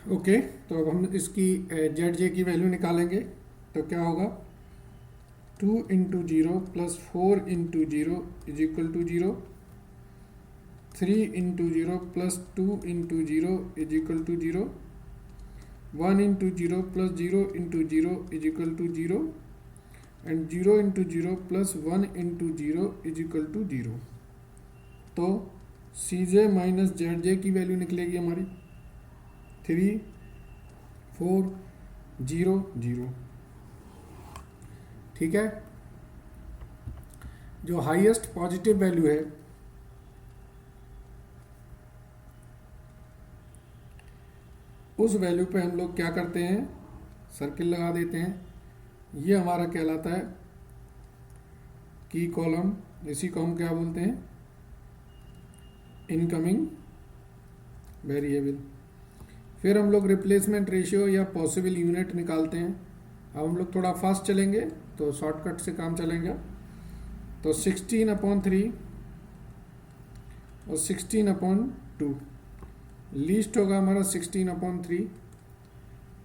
Okay, तो अब हम इसकी जेड जे की वैल्यू निकालेंगे। तो क्या होगा, 2 × 0 plus 4 × 0 is equal to 0, 3 × 0 plus 2 × 0 is equal to 0, 1 × 0 plus 0 × 0 is equal to 0, and 0 × 0 plus 1 × 0 is equal to 0। तो सी जे माइनस जेड जे की वैल्यू निकलेगी हमारी 3 4 0 0। ठीक है, जो हाईएस्ट पॉजिटिव वैल्यू है उस वैल्यू पे हम लोग क्या करते हैं, सर्किल लगा देते हैं। ये हमारा कहलाता है की कॉलम। इसी को हम क्या बोलते हैं, इनकमिंग वेरिएबल। फिर हम लोग रिप्लेसमेंट रेशियो या पॉसिबल यूनिट निकालते हैं। अब हम लोग थोड़ा फास्ट चलेंगे तो शॉर्टकट से काम चलेगा। तो 16/3 और 16/2, लीस्ट होगा हमारा 16/3।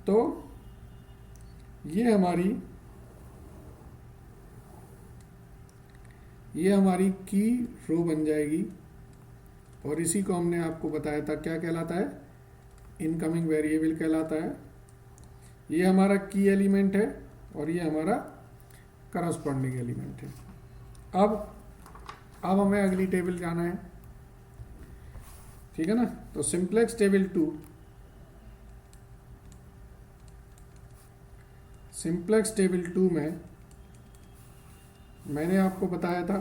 तो ये हमारी की रो बन जाएगी, और इसी को हमने आपको बताया था क्या कहलाता है, इनकमिंग वेरिएबल कहलाता है। ये हमारा की एलिमेंट है और ये हमारा करस्पॉन्डिंग एलिमेंट है। अब हमें अगली टेबल जाना है, ठीक है ना। तो सिंप्लेक्स टेबल 2, सिंप्लेक्स टेबल 2 में मैंने आपको बताया था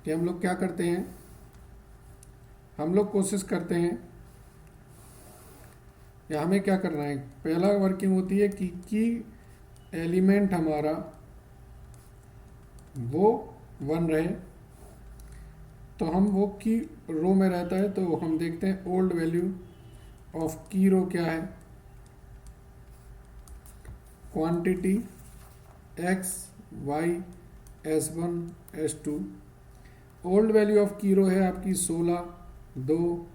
कि हम लोग क्या करते हैं, हम लोग कोशिश करते हैं या हमें क्या करना है, पहला वर्किंग होती है कि एलिमेंट हमारा वो 1 रहे। तो हम वो की रो में रहता है तो हम देखते हैं ओल्ड वैल्यू ऑफ की रो क्या है, quantity x y s1 s2। Old value of की रो है आपकी 16 2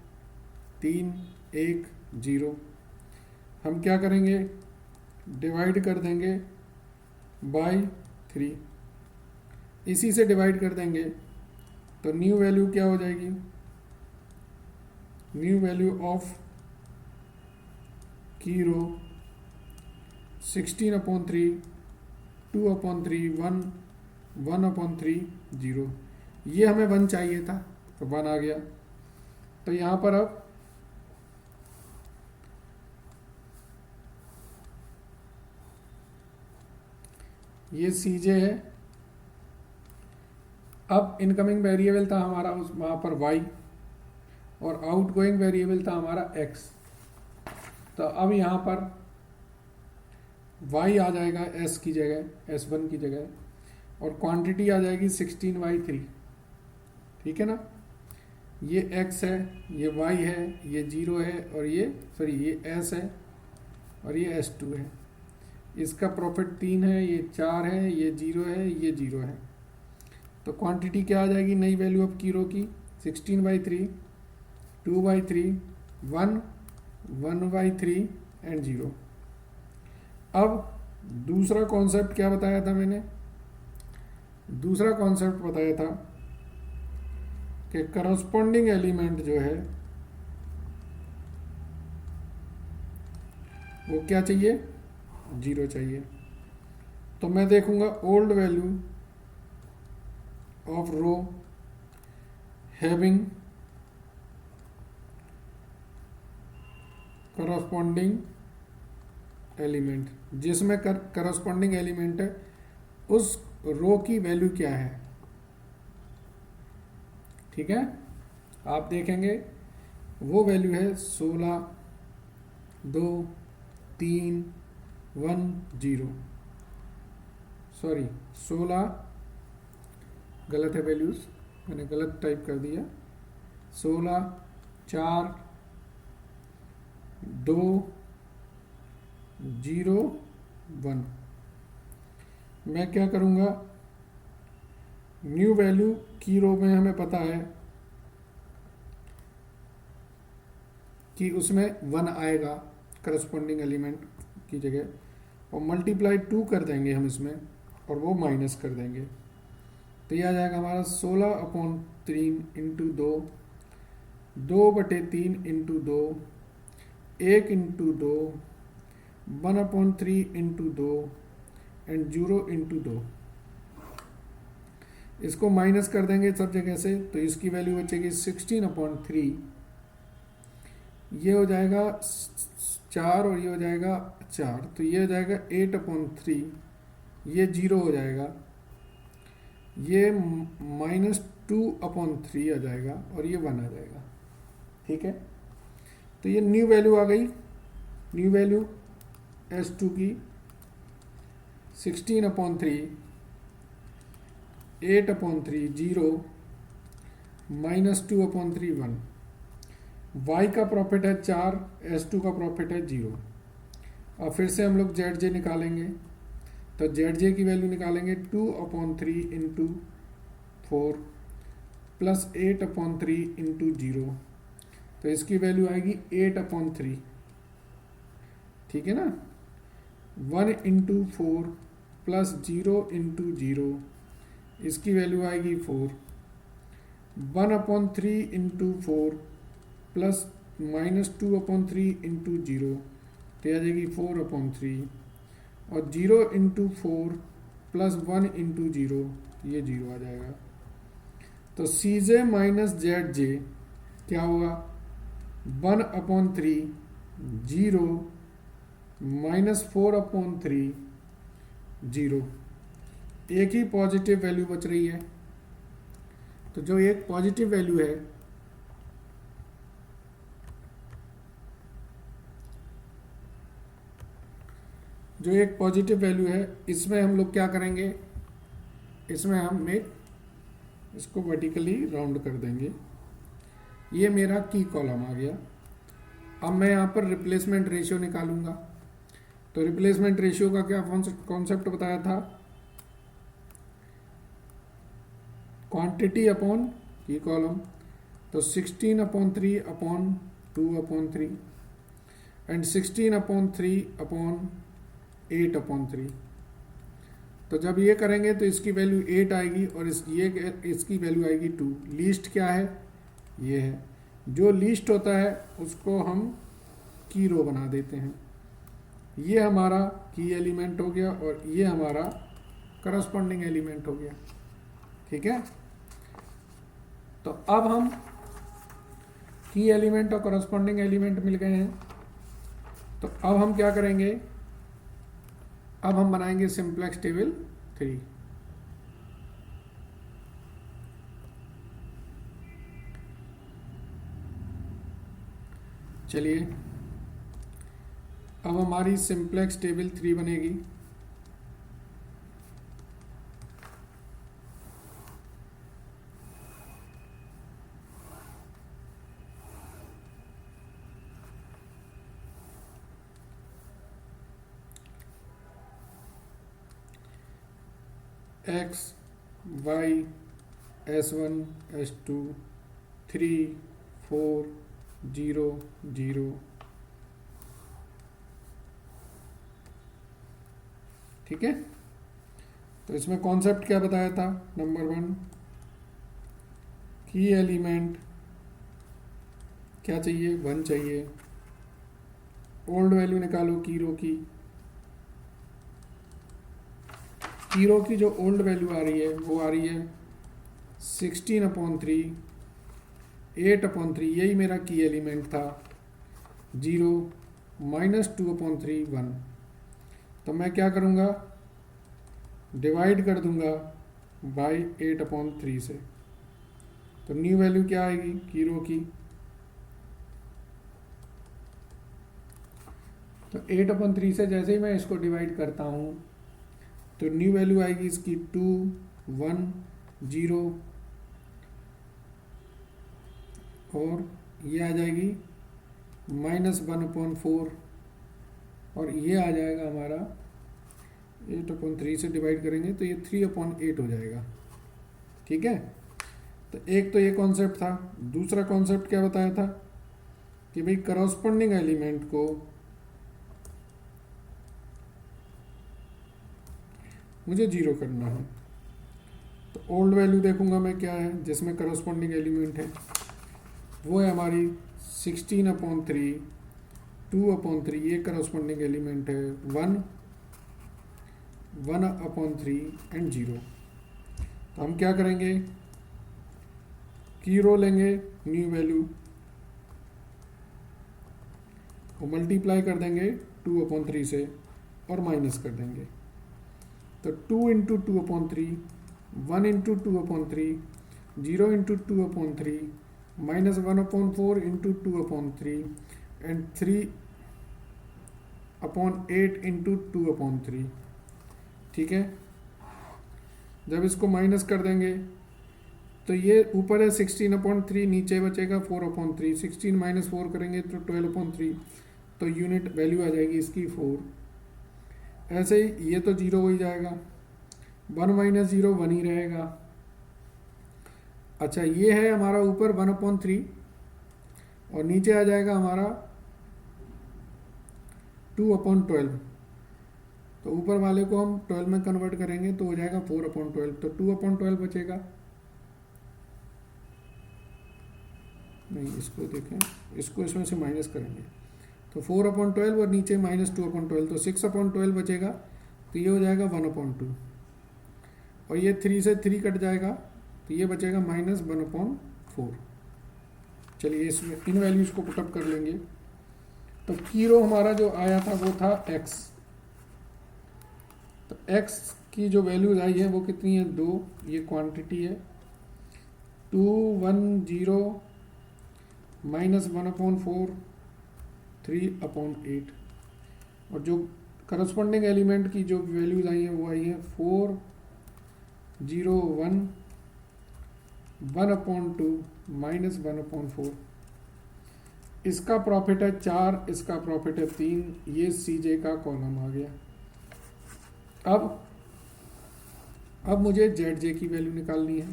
3 1 0। हम क्या करेंगे, डिवाइड कर देंगे बाय 3, इसी से डिवाइड कर देंगे। तो न्यू वैल्यू क्या हो जाएगी, न्यू वैल्यू ऑफ की रो 16/3 2/3 1 1/3 0। ये हमें 1 चाहिए था तो 1 आ गया। तो यहाँ पर अब ये सी जे है। अब इनकमिंग वेरिएबल था हमारा उस वहाँ पर y, और आउटगोइंग वेरिएबल था हमारा x। तो अब यहाँ पर y आ जाएगा s की जगह, s1 की जगह, और क्वांटिटी आ जाएगी 16/3। ठीक है ना, ये x है, ये y है, ये 0 है, और ये s है और ये s2 है। इसका प्रॉफिट 3 है, ये 4 है, ये 0 है, ये 0 है। तो क्वांटिटी क्या आ जाएगी नई वैल्यू ऑफ की रो की, 16/3 2/3 1 1/3 एंड 0। अब दूसरा कॉन्सेप्ट क्या बताया था मैंने, दूसरा कॉन्सेप्ट बताया था कि करस्पॉन्डिंग एलिमेंट जो है वो क्या चाहिए, 0 चाहिए। तो मैं देखूंगा old value of row having corresponding element, जिसमें करस्पॉन्डिंग एलिमेंट है उस रो की वैल्यू क्या है। ठीक है, आप देखेंगे वो वैल्यू है 16 2 3 1 0। सॉरी 16, गलत है वैल्यूज, मैंने गलत टाइप कर दिया। 16 4 2 0 1। मैं क्या करूँगा, न्यू वैल्यू की रो में हमें पता है कि उसमें 1 आएगा करस्पॉन्डिंग एलिमेंट की जगह, और मल्टीप्लाई 2 कर देंगे हम इसमें, और वो माइनस कर देंगे। तो ये आ जाएगा हमारा 16/3 into 2, 2/3 into 2, 1 into 2, 1/3 into 2 and 0 into 2। इसको माइनस कर देंगे सब जगह से, तो इसकी वैल्यू बचेगी 16/3। ये हो जाएगा 4 और ये हो जाएगा 4, तो ये हो जाएगा 8/3। ये 0 हो जाएगा, ये -2/3 आ जाएगा, और ये 1 आ जाएगा। ठीक है, तो ये न्यू वैल्यू आ गई। न्यू वैल्यू S2 की 16/3, 8/3, 0, -2/3, 1। y का प्रॉफिट है 4, S2 का प्रॉफिट है 0। और फिर से हम लोग ZJ निकालेंगे, तो ZJ की वैल्यू निकालेंगे 2/3 इंटू 4 प्लस 8/3 इंटू 0, तो इसकी वैल्यू आएगी 8/3। ठीक है ना, 1 इंटू 4 प्लस 0 इंटू 0, इसकी वैल्यू आएगी 4। 1/3 इंटू 4 प्लस -2/3 इंटू 0, तो आ जाएगी 4/3, और 0 इंटू 4 प्लस 1 इंटू 0, ये 0 आ जाएगा। तो CJ माइनस ZJ क्या होगा, 1/3, 0 -4/3, 0। एक ही पॉजिटिव वैल्यू बच रही है, तो जो एक पॉजिटिव वैल्यू है, जो एक पॉजिटिव वैल्यू है, इसमें हम लोग क्या करेंगे, इसमें हम इसको वर्टिकली राउंड कर देंगे। ये मेरा की कॉलम आ गया। अब मैं यहाँ पर रिप्लेसमेंट रेशियो निकालूंगा। तो रिप्लेसमेंट रेशियो का क्या कॉन्सेप्ट बताया था, क्वांटिटी अपॉन की कॉलम। तो 16/3 अपॉन 2/3 एंड 16/3 अपॉन 8/3। तो जब ये करेंगे तो इसकी वैल्यू 8 आएगी, और इसकी वैल्यू आएगी 2। लीस्ट क्या है, ये है। जो लीस्ट होता है उसको हम की रो बना देते हैं। ये हमारा की एलिमेंट हो गया, और ये हमारा करस्पॉन्डिंग एलिमेंट हो गया। ठीक है, तो अब हम की एलिमेंट और करस्पॉन्डिंग एलिमेंट मिल गए हैं। तो अब हम क्या करेंगे, अब हम बनाएंगे सिंप्लेक्स टेबल 3। चलिए, अब हमारी सिंप्लेक्स टेबल 3 बनेगी। X, Y, S1, S2, 3, 4, 0, 0। ठीक है, तो इसमें कॉन्सेप्ट क्या बताया था, नंबर 1 की एलिमेंट क्या चाहिए, 1 चाहिए। ओल्ड वैल्यू निकालो की रो की। की रो की जो ओल्ड वैल्यू आ रही है वो आ रही है 16/3, 8/3, यही मेरा की एलिमेंट था। 0, -2/3, 1। तो मैं क्या करूँगा, डिवाइड कर दूंगा बाई 8/3 से। तो न्यू वैल्यू क्या आएगी की रो की, तो 8/3 से जैसे ही मैं इसको डिवाइड करता हूँ तो न्यू वैल्यू आएगी इसकी 2, 1, 0, और ये आ जाएगी -1/4, और ये आ जाएगा हमारा 8/3 से डिवाइड करेंगे तो ये 3/8 हो जाएगा। ठीक है, तो एक तो ये कॉन्सेप्ट था। दूसरा कॉन्सेप्ट क्या बताया था कि भाई करस्पॉन्डिंग एलिमेंट को मुझे 0 करना है। तो ओल्ड वैल्यू देखूंगा मैं क्या है जिसमें करस्पॉन्डिंग एलिमेंट है, वो है हमारी 16/3, 2/3, ये करस्पॉन्डिंग एलिमेंट है, 1, 1/3 एंड 0। तो हम क्या करेंगे, की रो लेंगे, न्यू वैल्यू को मल्टीप्लाई कर देंगे 2/3 से और माइनस कर देंगे। तो 2 into 2/3, 1 into 2/3, 0 into 2/3, minus 1/4 into 2/3 and 3/8 into 2/3। ठीक है, जब इसको माइनस कर देंगे तो ये ऊपर है 16/3, नीचे बचेगा 4/3, 16 माइनस 4 करेंगे तो 12/3, तो यूनिट वैल्यू आ जाएगी इसकी 4। ऐसे ही ये तो 0 हो ही जाएगा, 1 माइनस 0 1 ही रहेगा। अच्छा, ये है हमारा ऊपर 1/3 और नीचे आ जाएगा हमारा 2/12। तो ऊपर वाले को हम 12 में कन्वर्ट करेंगे तो हो जाएगा 4/12, तो 2/12 बचेगा। नहीं, इसको देखें, इसको इसमें से माइनस करेंगे तो 4/12 और नीचे माइनस 2/12, तो 6/12 बचेगा। तो ये हो जाएगा 1/2 और ये 3 से 3 कट जाएगा तो ये बचेगा माइनस 1/4। चलिए इसमें इन वैल्यूज को पुटअप कर लेंगे। तो की रो हमारा जो आया था वो था x। तो x की जो वैल्यूज आई है वो कितनी है, 2, ये क्वांटिटी है, 2, 1, 0, माइनस 1/4, 3/8। और जो करस्पॉन्डिंग एलिमेंट की जो वैल्यूज आई हैं वो आई हैं 4, 0, 1, 1/2, माइनस 1/4। इसका प्रॉफिट है 4, इसका प्रॉफिट है 3, ये CJ का कॉलम आ गया। अब मुझे ZJ की वैल्यू निकालनी है।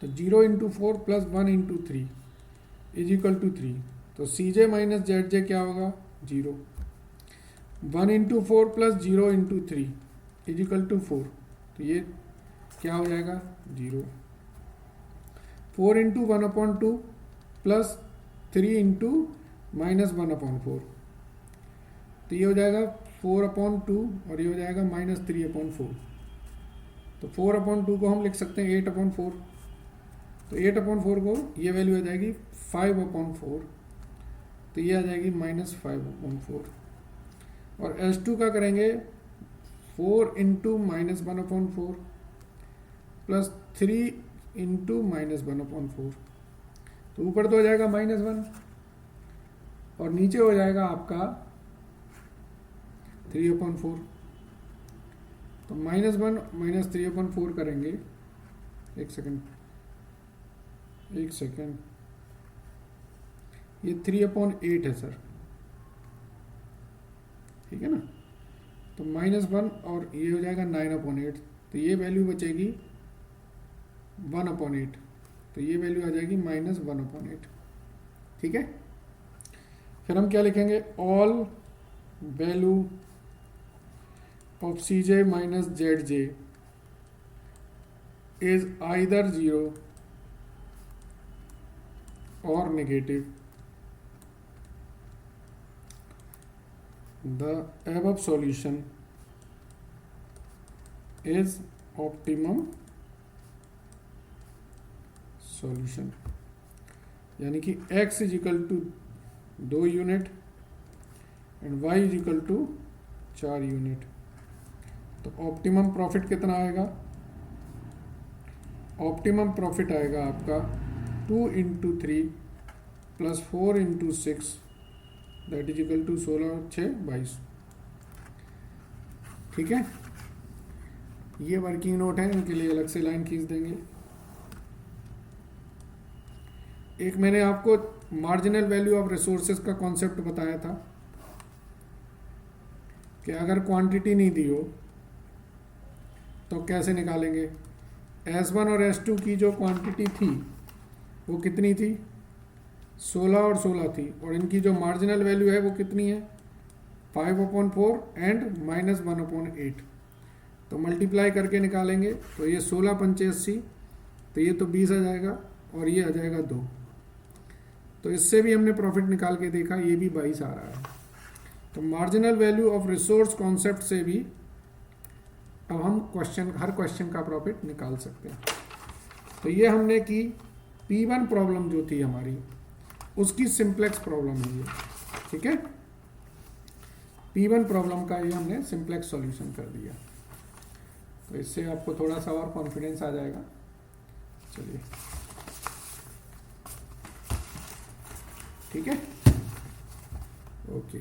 तो 0 into 4 plus 1 into 3 is equal to 3। तो CJ माइनस ZJ क्या होगा, 0। 1 into 4 plus 0 into 3 is equal to 4। तो ये क्या हो जाएगा, 0। 4 इंटू 1/2 प्लस 3 इंटू माइनस 1/4, तो ये हो जाएगा 4/2 और ये हो जाएगा माइनस 3/4। तो 4/2 को हम लिख सकते हैं 8/4। तो 8/4 को ये वैल्यू आ जाएगी 5/4, तो ये आ जाएगी माइनस 5/4। और S2 का करेंगे 4 into minus 1/4 plus 3 into minus 1/4। तो ऊपर तो हो जाएगा -1 और नीचे हो जाएगा आपका 3/4। तो -1 माइनस 3/4 करेंगे, एक सेकंड, ये 3/8 है सर, ठीक है ना। तो -1 और ये हो जाएगा 9/8, तो ये वैल्यू बचेगी 1/8, तो ये वैल्यू आ जाएगी -1/8। ठीक है, फिर हम क्या लिखेंगे, all value of CJ minus ZJ is either 0 और negative. The above solution is optimum solution, यानी कि x is equal to 2 unit and y is equal to 4 unit. तो ऑप्टिमम प्रॉफिट कितना आएगा, ऑप्टिमम प्रॉफिट आएगा आपका 2 into 3 plus 4 into 6 that is equal to 16 और 6 22। ठीक है, ये वर्किंग नोट है, इनके लिए अलग से लाइन खींच देंगे। एक मैंने आपको मार्जिनल वैल्यू ऑफ रिसोर्सेज का कॉन्सेप्ट बताया था कि अगर क्वांटिटी नहीं दी हो तो कैसे निकालेंगे। S1 और S2 की जो क्वांटिटी थी वो कितनी थी, 16 और 16 थी, और इनकी जो मार्जिनल वैल्यू है वो कितनी है 5/4 एंड -1/8। तो मल्टीप्लाई करके निकालेंगे तो ये 16 पंचे 80, तो ये तो 20 आ जाएगा और ये आ जाएगा 2। तो इससे भी हमने प्रॉफिट निकाल के देखा, ये भी 22 आ रहा है। तो marginal value of resource concept से भी अब हम हर क्वेश्चन का प्रॉफिट निकाल सकते हैं। तो ये हमने की P1 प्रॉब्लम जो थी हमारी, उसकी सिंप्लेक्स प्रॉब्लम है ये, ठीक है। P1 प्रॉब्लम का ये हमने सिंप्लेक्स सॉल्यूशन कर दिया। तो इससे आपको थोड़ा सा और कॉन्फिडेंस आ जाएगा। चलिए, ठीक है, ओके।